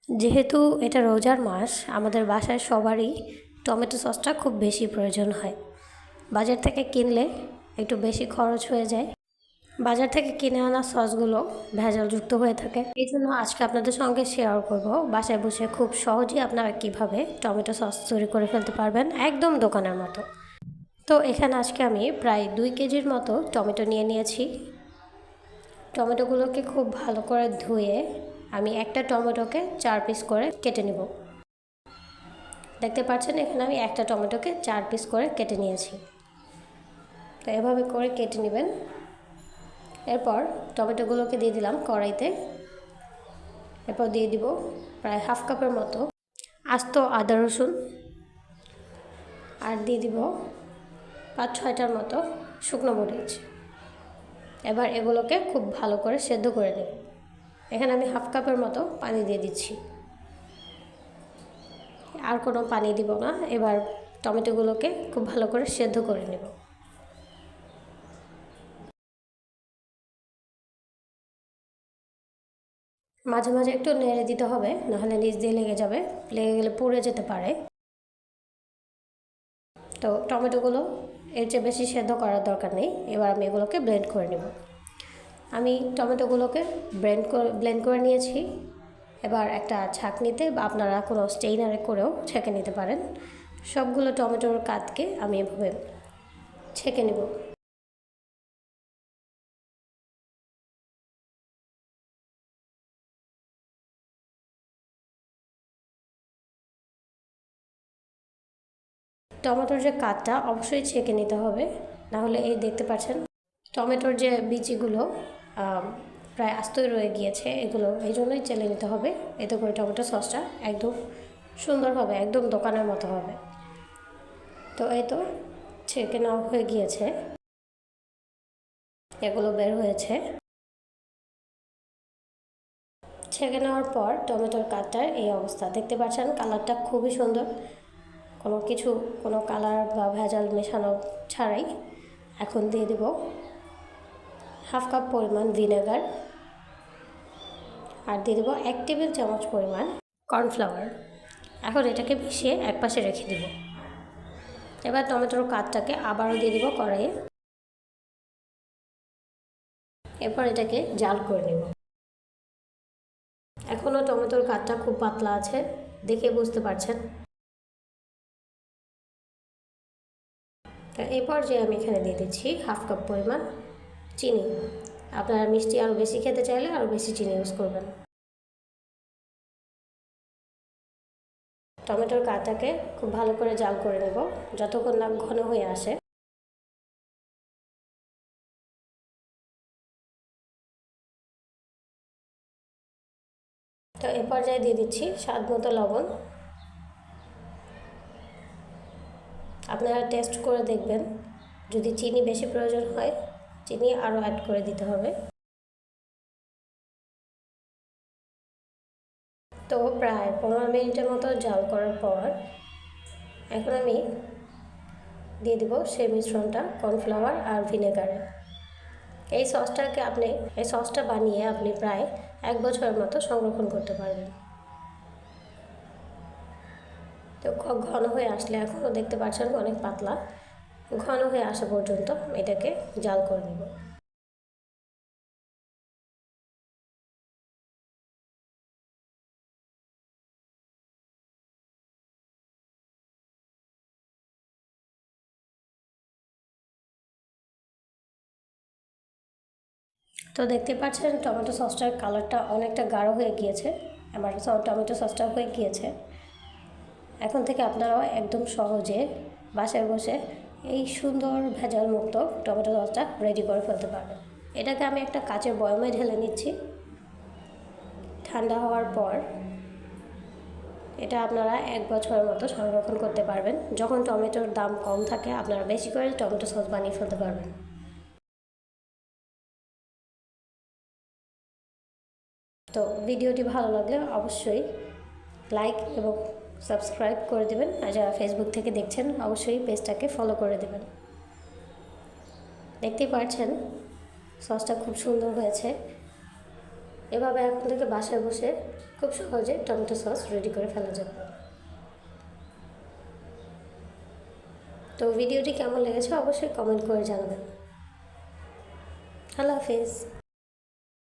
যেহেতু এটা রোজার মাস, আমাদের বাসায় সবারই টমেটো সসটা খুব বেশি প্রয়োজন হয়। বাজার থেকে কিনলে একটু বেশি খরচ হয়ে যায়। বাজার থেকে কিনে আনা সসগুলো ভেজালযুক্ত হয়ে থাকে। এই জন্য আজকে আপনাদের সঙ্গে শেয়ার করব বাসায় বসে খুব সহজেই আপনারা কিভাবে টমেটো সস তৈরি করে ফেলতে পারবেন, একদম দোকানের মতো। তো এখানে আজকে আমি প্রায় 2 কেজির মতো টমেটো নিয়ে নিয়েছি। টমেটোগুলোকে খুব ভালো করে ধুয়ে আমি একটা টমেটোকে 4 পিস করে কেটে নেব। দেখতে পাচ্ছেন এখানে আমি একটা টমেটোকে 4 পিস করে কেটে নিয়েছি। তো এভাবে করে কেটে নেবেন। এরপর টমেটোগুলোকে দিয়ে দিলাম কড়াইতে। এরপর দিয়ে দিব প্রায় হাফ কাপের মতো আস্ত আদা রসুন, আর দিয়ে দিব 5-6টার মতো শুকনো মরিচ। এবার এগুলোকে খুব ভালো করে সেদ্ধ করে নেব। এখানে আমি হাফ কাপের মতো পানি দিয়ে দিচ্ছি, আর কোনো পানি দিব না। এবার টমেটোগুলোকে খুব ভালো করে সেদ্ধ করে নেব। মাঝে মাঝে একটু নেড়ে দিতে হবে, নাহলে নিচ দিয়ে লেগে যাবে, লেগে গেলে পুড়ে যেতে পারে। তো টমেটোগুলো এর চেয়ে বেশি সেদ্ধ করার দরকার নেই। এবার আমি এগুলোকে ব্লেন্ড করে নেব। আমি টমেটোগুলোকে ব্লেন্ড করে নিয়েছি। এবার একটা ছাঁকনিতে বা আপনারা কোনো স্টেইনারে করেও ছেঁকে নিতে পারেন। সবগুলো টমেটোর কাটকে আমি এভাবে ছেঁকে নেব। টমেটোর যে কাঠটা অবশ্যই ছেঁকে নিতে হবে, নাহলে এই দেখতে পাচ্ছেন টমেটোর যে বিচিগুলো প্রায় আস্তই রয়ে গিয়েছে, এগুলো এই জন্যই চেলে নিতে হবে। এতে করে টমেটো সসটা একদম সুন্দর হবে, একদম দোকানের মতো হবে। তো এই তো ছেঁকে নেওয়া হয়ে গিয়েছে, এগুলো বের হয়েছে। ছেঁকে নেওয়ার পর টমেটোর কাঠটার এই অবস্থা দেখতে পাচ্ছেন। কালারটা খুবই সুন্দর, কোনো কালার বা ভেজাল মেশানো ছাড়াই। এখন দিয়ে দেব হাফ কাপ পরিমাণ ভিনেগার, আর দিয়ে দেবো 1 টেবিল চামচ পরিমাণ কর্নফ্লাওয়ার। এখন এটাকে মিশিয়ে একপাশে রেখে দেব। এবার টমেটোর কাঠটাকে আবারও দিয়ে দেবো কড়াইয়ে। এরপর এটাকে জাল করে নেব। এখনও টমেটোর কাঠটা খুব পাতলা আছে, দেখে বুঝতে পারছেন। এই পর্যায়ে আমি এখানে দিয়ে দিচ্ছি হাফ কাপ পরিমাণ চিনি। আপনারা মিষ্টি আরও বেশি খেতে চাইলে আরও বেশি চিনি ইউজ করবেন। টমেটোর কাঠটাকে খুব ভালো করে জাল করে নেব যতক্ষণ না ঘন হয়ে আসে। তো এই পর্যায়ে দিয়ে দিচ্ছি স্বাদ মতো লবণ। আপনারা টেস্ট করে দেখবেন, যদি চিনি বেশি প্রয়োজন হয় চিনি আরও অ্যাড করে দিতে হবে। তো প্রায় 15 মিনিটের মতো জাল করার পর এখন আমি দিয়ে দেবো সেই মিশ্রণটা, কর্নফ্লাওয়ার আর ভিনেগারের। এই সসটা বানিয়ে আপনি প্রায় 1 বছরের মতো সংরক্ষণ করতে পারবেন। তো ঘন হয়ে আসলে, এখনও দেখতে পাচ্ছেন অনেক পাতলা, ঘন হয়ে আসা পর্যন্ত এটাকে জাল করে নেব। তো দেখতে পাচ্ছেন টমেটো সসটার কালারটা অনেকটা গাঢ় হয়ে গিয়েছে, আমার টমেটো সসটা হয়ে গিয়েছে। এখন থেকে আপনারাও একদম সহজে বাসায় বসে এই সুন্দর ভেজাল মুক্ত টমেটো সসটা রেডি করে ফেলতে পারবেন। এটাকে আমি একটা কাচের বয়মে ঢেলে নিচ্ছি। ঠান্ডা হওয়ার পর এটা আপনারা 1 বছরের মতো সংরক্ষণ করতে পারবেন। যখন টমেটোর দাম কম থাকে আপনারা বেশি করে টমেটো সস বানিয়ে ফেলতে পারবেন। তো ভিডিওটি ভালো লাগলে অবশ্যই লাইক এবং সাবস্ক্রাইব করে দেবেন, আর যারা ফেসবুক থেকে দেখছেন অবশ্যই পেজটাকে ফলো করে দেবেন। দেখতেই পাচ্ছেন সসটা খুব সুন্দর হয়েছে। এভাবে এখন থেকে বাসায় বসে খুব সহজে টমেটো সস রেডি করে ফেলা যাবে। তো ভিডিওটি কেমন লেগেছে অবশ্যই কমেন্ট করে জানাবেন। আল্লাহ হাফেজ।